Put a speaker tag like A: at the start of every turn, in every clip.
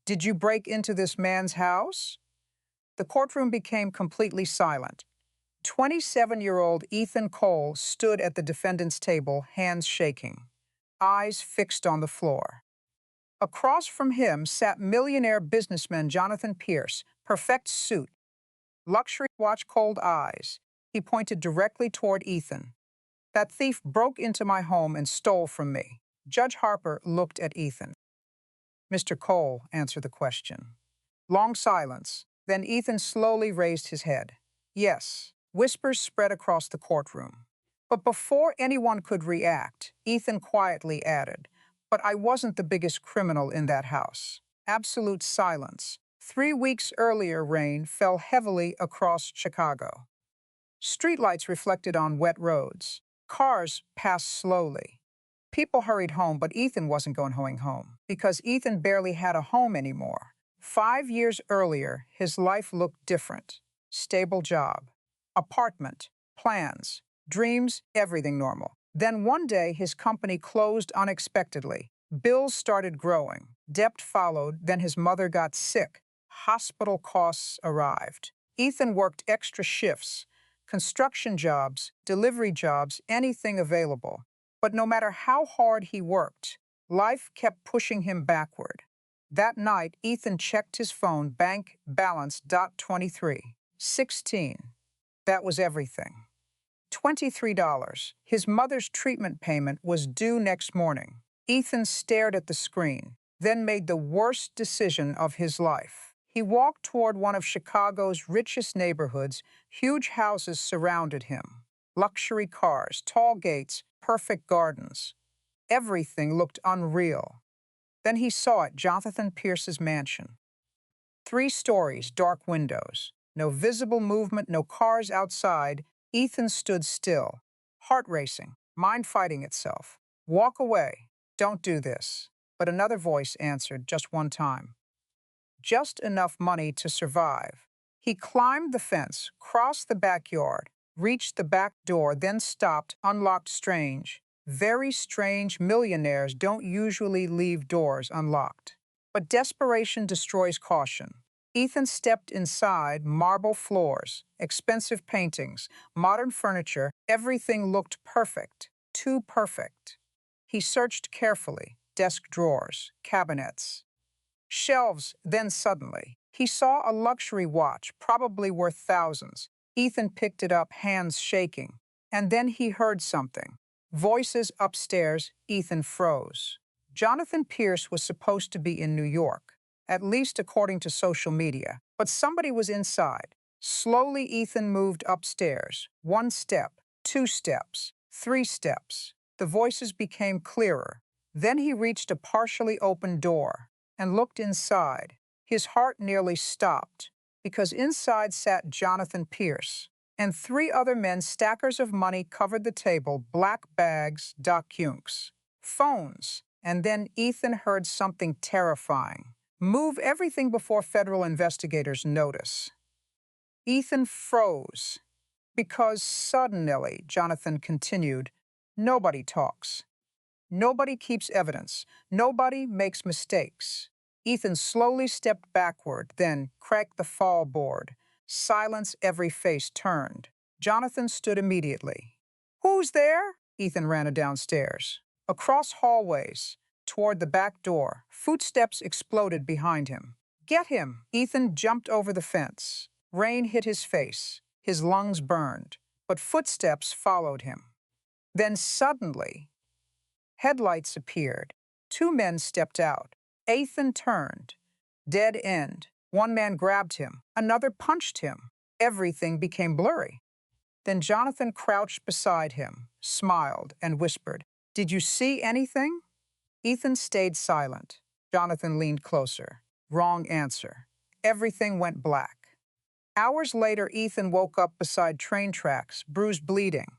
A: Did you break into this man's house? The courtroom became completely silent. 27-year-old Ethan Cole stood at the defendant's table, hands shaking, eyes fixed on the floor. Across from him sat millionaire businessman Jonathan Pierce, perfect suit, luxury watch, cold eyes. He pointed directly toward Ethan. That thief broke into my home and stole from me. Judge Harper looked at Ethan. Mr. Cole answered the question. Long silence. Then Ethan slowly raised his head. Yes. Whispers spread across the courtroom. But before anyone could react, Ethan quietly added, "But I wasn't the biggest criminal in that house." Absolute silence. 3 weeks earlier, rain fell heavily across Chicago. Streetlights reflected on wet roads. Cars passed slowly. People hurried home, but Ethan wasn't going home because Ethan barely had a home anymore. 5 years earlier, his life looked different. Stable job, apartment, plans, dreams, everything normal. Then one day, his company closed unexpectedly. Bills started growing. Debt followed. Then his mother got sick. Hospital costs arrived. Ethan worked extra shifts, construction jobs, delivery jobs, anything available. But no matter how hard he worked, life kept pushing him backward. That night, Ethan checked his phone, bank balance .23, 16. That was everything. $23. His mother's treatment payment was due next morning. Ethan stared at the screen, then made the worst decision of his life. He walked toward one of Chicago's richest neighborhoods. Huge houses surrounded him. Luxury cars, tall gates, perfect gardens. Everything looked unreal. Then he saw it, Jonathan Pierce's mansion. 3 stories, dark windows. No visible movement, no cars outside. Ethan stood still, heart racing, mind fighting itself. Walk away. Don't do this. But another voice answered just one time. Just enough money to survive. He climbed the fence, crossed the backyard, reached the back door, then stopped, unlocked. Strange. Very strange. Millionaires don't usually leave doors unlocked. But desperation destroys caution. Ethan stepped inside. Marble floors, expensive paintings, modern furniture. Everything looked perfect. Too perfect. He searched carefully. Desk drawers, cabinets, shelves. Then suddenly, he saw a luxury watch, probably worth thousands. Ethan picked it up, hands shaking. And then he heard something. Voices upstairs. Ethan froze. Jonathan Pierce was supposed to be in New York, at least according to social media. But somebody was inside. Slowly, Ethan moved upstairs. 1 step, 2 steps, 3 steps. The voices became clearer. Then he reached a partially open door and looked inside. His heart nearly stopped because inside sat Jonathan Pierce and 3 other men. Stackers of money covered the table, black bags, documents, phones. And then Ethan heard something terrifying. Move everything before federal investigators notice. Ethan froze because suddenly, Jonathan continued, nobody talks. Nobody keeps evidence. Nobody makes mistakes. Ethan slowly stepped backward, then cracked the fall board. Silence, every face turned. Jonathan stood immediately. Who's there? Ethan ran downstairs. Across hallways, toward the back door. Footsteps exploded behind him. Get him! Ethan jumped over the fence. Rain hit his face. His lungs burned. But footsteps followed him. Then suddenly, headlights appeared. 2 men stepped out. Ethan turned. Dead end. 1 man grabbed him. Another punched him. Everything became blurry. Then Jonathan crouched beside him, smiled, and whispered, "Did you see anything?" Ethan stayed silent. Jonathan leaned closer. Wrong answer. Everything went black. Hours later, Ethan woke up beside train tracks, bruised, bleeding.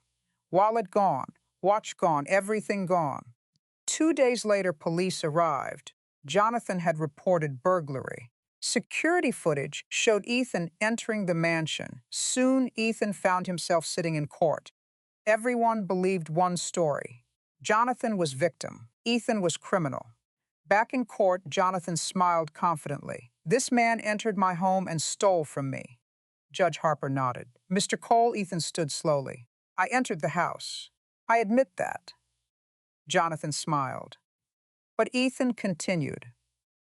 A: Wallet gone. Watch gone, everything gone. 2 days later, police arrived. Jonathan had reported burglary. Security footage showed Ethan entering the mansion. Soon, Ethan found himself sitting in court. Everyone believed one story. Jonathan was victim. Ethan was criminal. Back in court, Jonathan smiled confidently. This man entered my home and stole from me. Judge Harper nodded. Mr. Cole, Ethan stood slowly. I entered the house. I admit that. Jonathan smiled. But Ethan continued.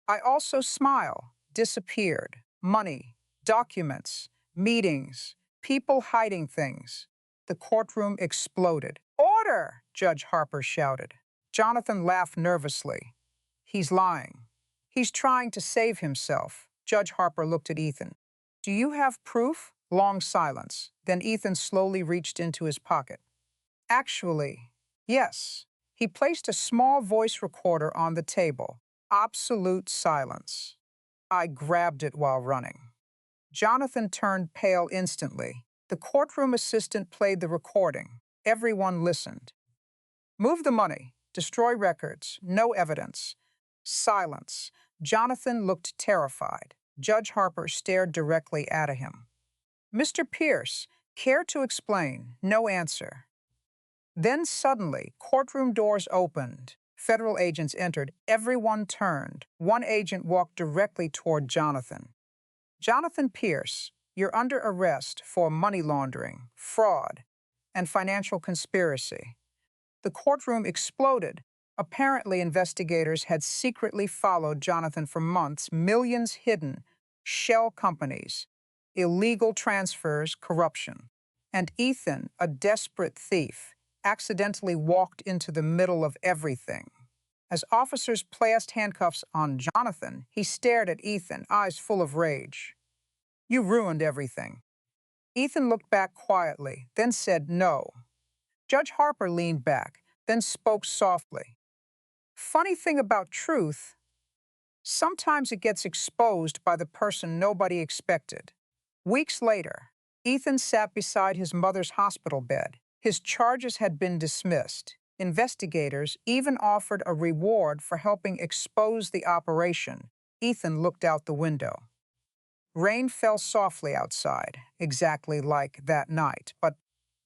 A: I also smile, disappeared, money, documents, meetings, people hiding things. The courtroom exploded. Order! Judge Harper shouted. Jonathan laughed nervously. He's lying. He's trying to save himself. Judge Harper looked at Ethan. Do you have proof? Long silence. Then Ethan slowly reached into his pocket. Actually, yes. He placed a small voice recorder on the table. Absolute silence. I grabbed it while running. Jonathan turned pale instantly. The courtroom assistant played the recording. Everyone listened. Move the money. Destroy records. No evidence. Silence. Jonathan looked terrified. Judge Harper stared directly at him. Mr. Pierce, care to explain? No answer. Then suddenly, courtroom doors opened. Federal agents entered. Everyone turned. One agent walked directly toward Jonathan. Jonathan Pierce, you're under arrest for money laundering, fraud, and financial conspiracy. The courtroom exploded. Apparently, investigators had secretly followed Jonathan for months, millions hidden, shell companies, illegal transfers, corruption. And Ethan, a desperate thief, accidentally walked into the middle of everything. As officers placed handcuffs on Jonathan, he stared at Ethan, eyes full of rage. You ruined everything. Ethan looked back quietly, then said no. Judge Harper leaned back, then spoke softly. Funny thing about truth, sometimes it gets exposed by the person nobody expected. Weeks later, Ethan sat beside his mother's hospital bed. His charges had been dismissed. Investigators even offered a reward for helping expose the operation. Ethan looked out the window. Rain fell softly outside, exactly like that night, but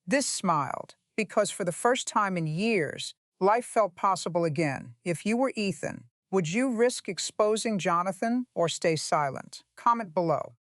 A: this smiled, because for the first time in years, life felt possible again. If you were Ethan, would you risk exposing Jonathan or stay silent? Comment below.